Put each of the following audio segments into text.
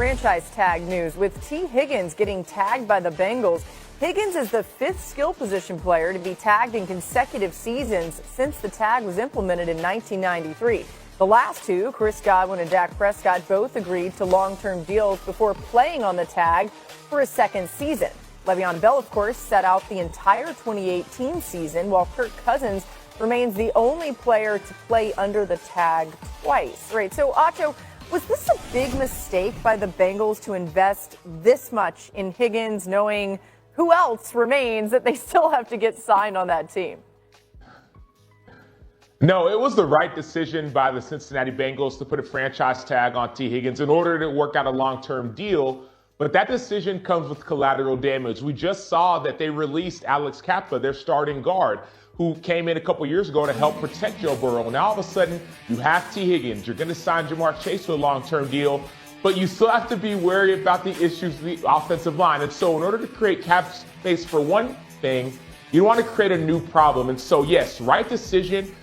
Franchise tag news with T. Higgins getting tagged by the Bengals. Higgins is the fifth skill position player to be tagged in consecutive seasons since the tag was implemented in 1993. The last two, Chris Godwin and Dak Prescott, both agreed to long-term deals before playing on the tag for a second season. Le'Veon Bell, of course, set out the entire 2018 season, while Kirk Cousins remains the only player to play under the tag twice. Right, so Acho, was this a big mistake by the Bengals to invest this much in Higgins, knowing who else remains that they still have to get signed on that team? No, it was the right decision by the Cincinnati Bengals to put a franchise tag on T. Higgins in order to work out a long-term deal. But that decision comes with collateral damage. We just saw that they released Alex Kappa, their starting guard, who came in a couple years ago to help protect Joe Burrow. Now all of a sudden, you have T. Higgins. You're going to sign Jamar Chase to a long-term deal, but you still have to be wary about the issues of the offensive line. And so in order to create cap space for one thing, you want to create a new problem. And so, yes, right decision.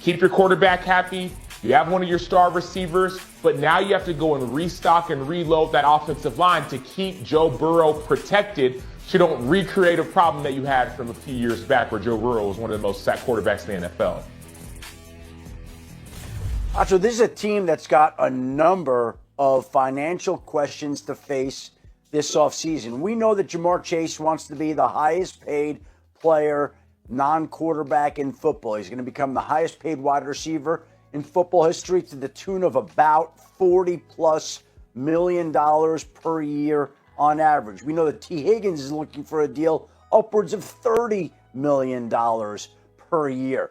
Keep your quarterback happy. You have one of your star receivers, but now you have to go and restock and reload that offensive line to keep Joe Burrow protected so you don't recreate a problem that you had from a few years back where Joe Burrow was one of the most sacked quarterbacks in the NFL. So this is a team that's got a number of financial questions to face this offseason. We know that Jamar Chase wants to be the highest paid player, non-quarterback in football. He's going to become the highest paid wide receiver in football history to the tune of about $40+ million per year on average. We know that T. Higgins is looking for a deal upwards of $30 million per year.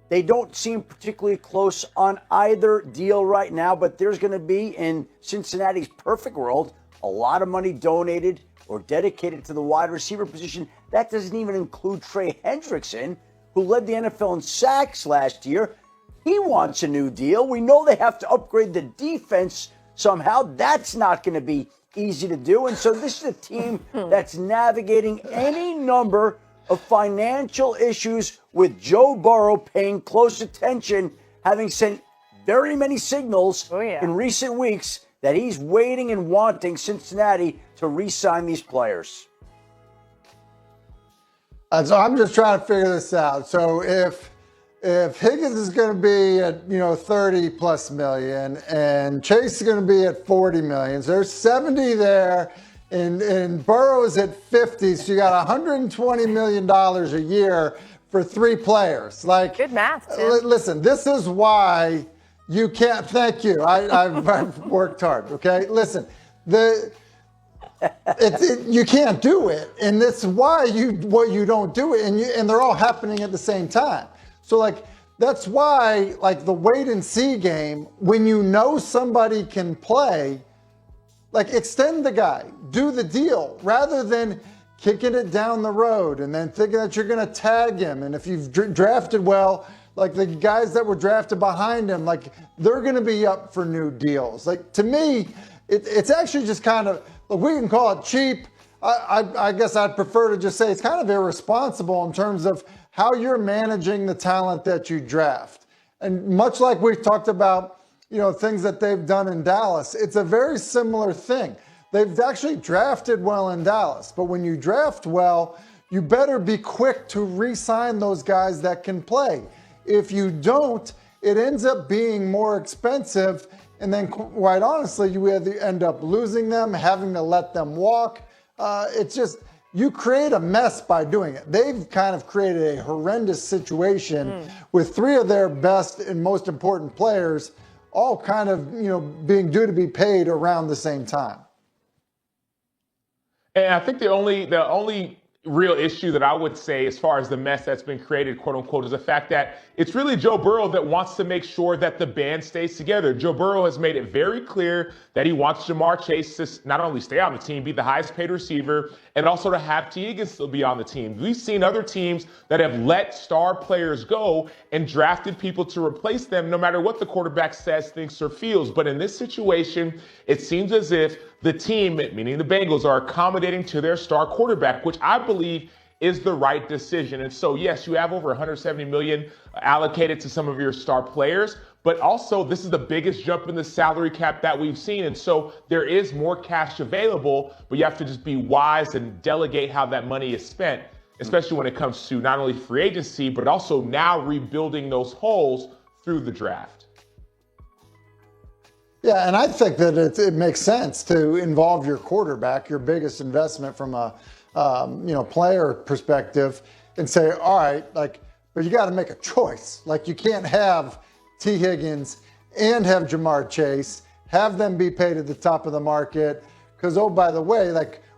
They don't seem particularly close on either deal right now, but there's going to be, in Cincinnati's perfect world, a lot of money donated or dedicated to the wide receiver position. That doesn't even include Trey Hendrickson, who led the NFL in sacks last year. He wants a new deal. We know they have to upgrade the defense somehow. That's not going to be easy to do. And so this is a team that's navigating any number of financial issues, with Joe Burrow paying close attention, having sent very many signals in recent weeks that he's waiting and wanting Cincinnati to re-sign these players. So I'm just trying to figure this out. So if Higgins is going to be at 30+ million and Chase is going to be at 40 million, so there's 70 there, and Burrow is at 50, so you got $120 million a year for three players. Like, good math, Tim. Listen, this is why you can't. Thank you. I've worked hard. Okay, listen, you can't do it, and that's why you don't do it, and they're all happening at the same time. So that's why the wait and see game, when you know somebody can play, extend the guy, do the deal, rather than kicking it down the road and then thinking that you're going to tag him. And if you've drafted well, the guys that were drafted behind him, they're going to be up for new deals. To me, it's actually just kind of, we can call it cheap. I guess I'd prefer to just say it's kind of irresponsible in terms of how you're managing the talent that you draft. And much like we've talked about, things that they've done in Dallas, it's a very similar thing. They've actually drafted well in Dallas, but when you draft well, you better be quick to re-sign those guys that can play. If you don't, it ends up being more expensive, and then quite honestly, you either end up losing them, having to let them walk. It's just, you create a mess by doing it. They've kind of created a horrendous situation with three of their best and most important players all kind of, being due to be paid around the same time. And I think the only real issue that I would say, as far as the mess that's been created, quote unquote, is the fact that it's really Joe Burrow that wants to make sure that the band stays together. Joe Burrow has made it very clear that he wants Jamar Chase to not only stay on the team, be the highest paid receiver, and also to have T. Higgins still be on the team. We've seen other teams that have let star players go and drafted people to replace them, no matter what the quarterback says, thinks, or feels. But in this situation, it seems as if the team, meaning the Bengals, are accommodating to their star quarterback, which I believe is the right decision. And so, yes, you have over $170 million allocated to some of your star players, But also, this is the biggest jump in the salary cap that we've seen. And so there is more cash available, but you have to just be wise and delegate how that money is spent, especially when it comes to not only free agency, but also now rebuilding those holes through the draft. Yeah, and I think that it makes sense to involve your quarterback, your biggest investment from a player perspective, and say, all right, but you got to make a choice. Like, you can't have T. Higgins and have Jamar Chase, have them be paid at the top of the market, because, oh, by the way,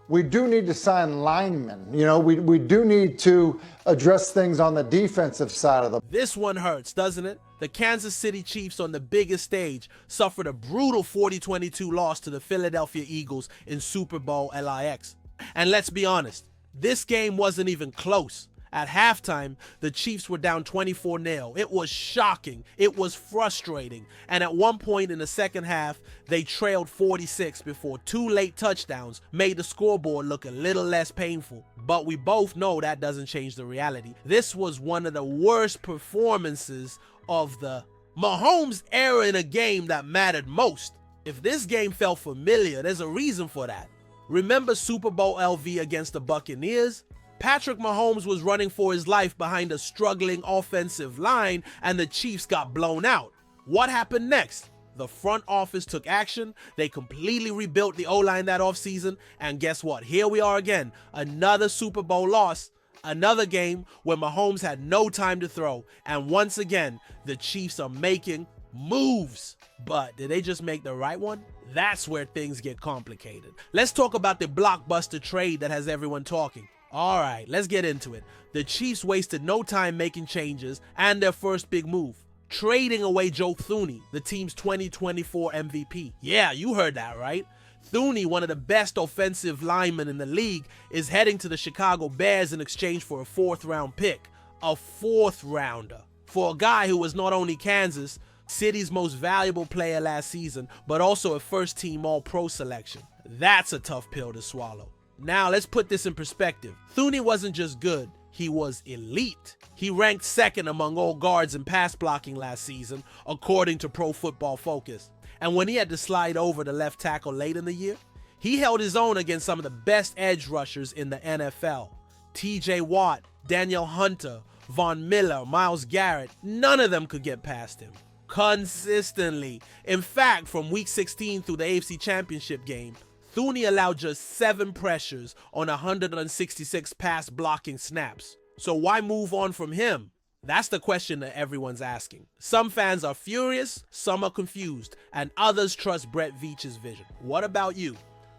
we do need to sign linemen. We do need to address things on the defensive side of the. This one hurts, doesn't it? The Kansas City Chiefs on the biggest stage suffered a brutal 40-22 loss to the Philadelphia Eagles in Super Bowl LIX. And let's be honest, this game wasn't even close. At halftime, the Chiefs were down 24-0. It was shocking. It was frustrating. And at one point in the second half, they trailed 46 before 2 late touchdowns made the scoreboard look a little less painful. But we both know that doesn't change the reality. This was one of the worst performances of the Mahomes era in a game that mattered most. If this game felt familiar, there's a reason for that. Remember Super Bowl LV against the Buccaneers? Patrick Mahomes was running for his life behind a struggling offensive line, and the Chiefs got blown out. What happened next? The front office took action. They completely rebuilt the O-line that offseason, and guess what? Here we are again. Another Super Bowl loss. Another game where Mahomes had no time to throw. And once again, the Chiefs are making moves. But did they just make the right one? That's where things get complicated. Let's talk about the blockbuster trade that has everyone talking. All right, let's get into it. The Chiefs wasted no time making changes and their first big move, trading away Joe Thuney, the team's 2024 MVP. Yeah, you heard that right. Thuney, one of the best offensive linemen in the league, is heading to the Chicago Bears in exchange for a 4th-round pick. A 4th-rounder. For a guy who was not only Kansas City's most valuable player last season, but also a first-team All-Pro selection. That's a tough pill to swallow. Now, let's put this in perspective. Thuney wasn't just good, he was elite. He ranked 2nd among all guards in pass blocking last season, according to Pro Football Focus. And when he had to slide over to left tackle late in the year, he held his own against some of the best edge rushers in the NFL. TJ Watt, Daniel Hunter, Von Miller, Myles Garrett, none of them could get past him. Consistently. In fact, from week 16 through the AFC Championship game, Thuney allowed just 7 pressures on 166 pass blocking snaps. So why move on from him? That's the question that everyone's asking. Some fans are furious, some are confused, and others trust Brett Veach's vision. What about you?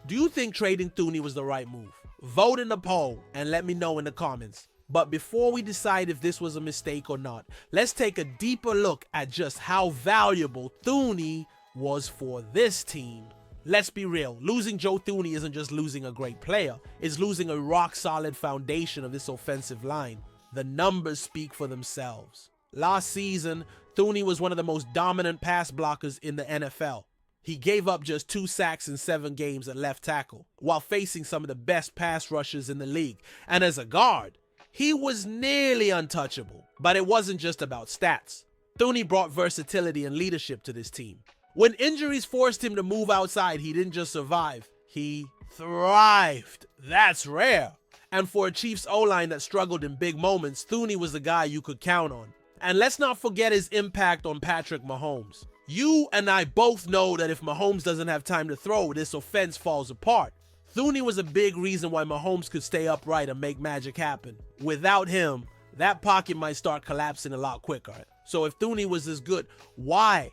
Do you think trading Thuney was the right move? Vote in the poll and let me know in the comments. But before we decide if this was a mistake or not, let's take a deeper look at just how valuable Thuney was for this team. Let's be real, losing Joe Thuney isn't just losing a great player, it's losing a rock-solid foundation of this offensive line. The numbers speak for themselves. Last season, Thuney was one of the most dominant pass blockers in the NFL. He gave up just 2 sacks in 7 games at left tackle, while facing some of the best pass rushers in the league. And as a guard, he was nearly untouchable. But it wasn't just about stats. Thuney brought versatility and leadership to this team. When injuries forced him to move outside, he didn't just survive, he thrived. That's rare. And for a Chiefs O-line that struggled in big moments, Thuney was the guy you could count on. And let's not forget his impact on Patrick Mahomes. You and I both know that if Mahomes doesn't have time to throw, this offense falls apart. Thuney was a big reason why Mahomes could stay upright and make magic happen. Without him, that pocket might start collapsing a lot quicker. So if Thuney was this good, why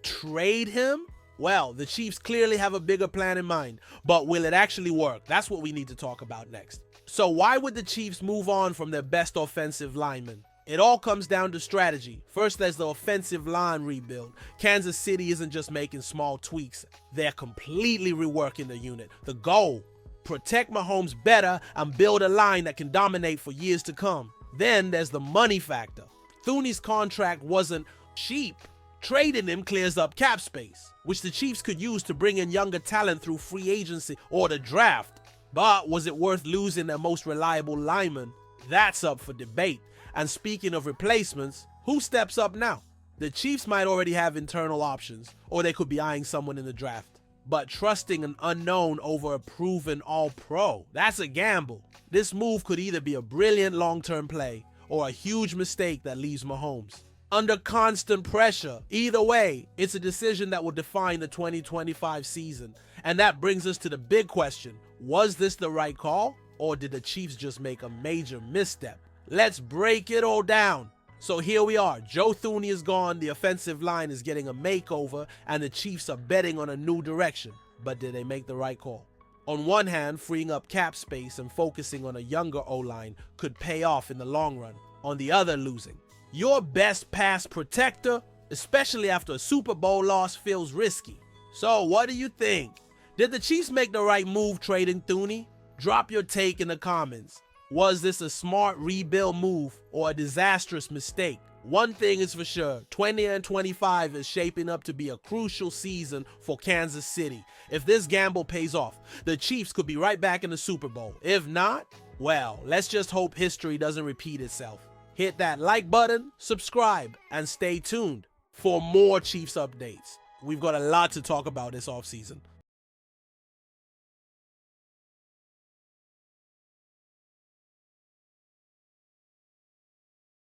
trade him? Well, the Chiefs clearly have a bigger plan in mind, but will it actually work? That's what we need to talk about next. So why would the Chiefs move on from their best offensive lineman? It all comes down to strategy. First, there's the offensive line rebuild. Kansas City isn't just making small tweaks. They're completely reworking the unit. The goal, protect Mahomes better and build a line that can dominate for years to come. Then there's the money factor. Thuney's contract wasn't cheap. Trading him clears up cap space, which the Chiefs could use to bring in younger talent through free agency or the draft. But was it worth losing their most reliable lineman? That's up for debate. And speaking of replacements, who steps up now? The Chiefs might already have internal options, or they could be eyeing someone in the draft. But trusting an unknown over a proven all-pro, that's a gamble. This move could either be a brilliant long-term play or a huge mistake that leaves Mahomes under constant pressure. Either way, it's a decision that will define the 2025 season. And that brings us to the big question. Was this the right call, or did the Chiefs just make a major misstep? Let's break it all down. So here we are. Joe Thuney is gone, the offensive line is getting a makeover, and the Chiefs are betting on a new direction. But did they make the right call? On one hand, freeing up cap space and focusing on a younger O-line could pay off in the long run. On the other, losing your best pass protector, especially after a Super Bowl loss, feels risky. So what do you think? Did the Chiefs make the right move trading Thuney? Drop your take in the comments. Was this a smart rebuild move or a disastrous mistake? One thing is for sure, 2025 is shaping up to be a crucial season for Kansas City. If this gamble pays off, the Chiefs could be right back in the Super Bowl. If not, well, let's just hope history doesn't repeat itself. Hit that like button, subscribe, and stay tuned for more Chiefs updates. We've got a lot to talk about this offseason.